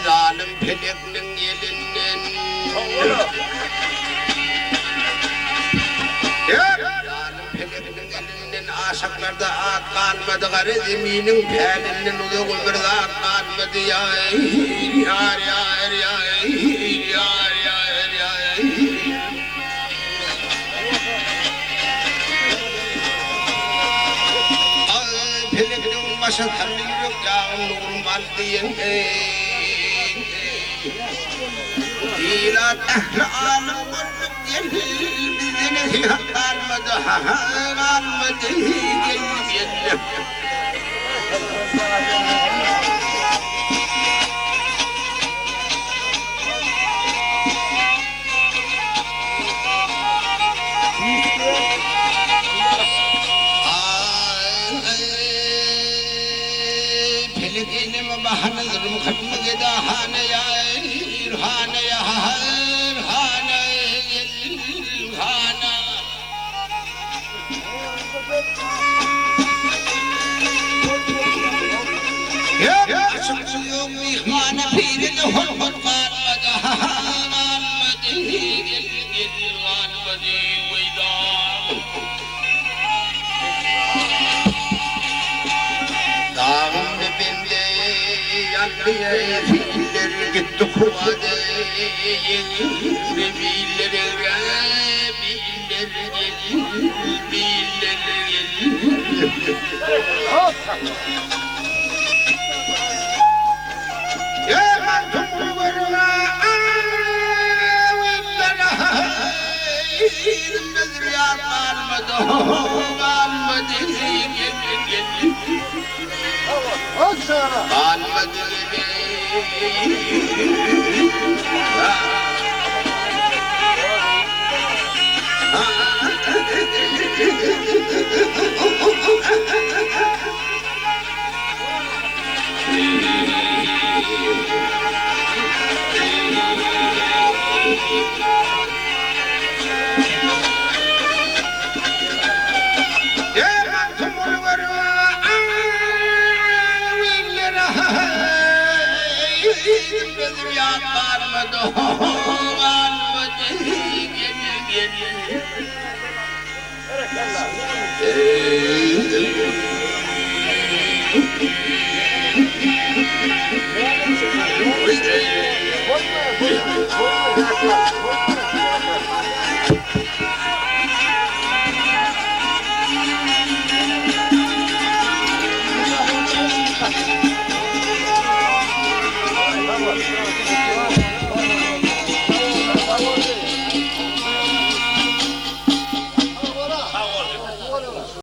Zalim peleknin elinden Zalim peleknin elinden aşıklarda at kalmadı garı zeminin pelinden ulu ömürde at kalmadı yar yar yar yar yar yar yar peleknin başı tanrı yok yağın normal diyen İlat ehli alem varlık gel bizine kalmadı kalmadı gel pelek elime bahanızırım katma geda hane ya hane ya hane hane ya aşık yok mihmane piri de hol hol kalmadı kalmadı gel kalmadı veydan dağın dibinde yanlıya filler gitti kuvade biller ya mantum varına avillana nezriya kalmadı kalmadı kalmadı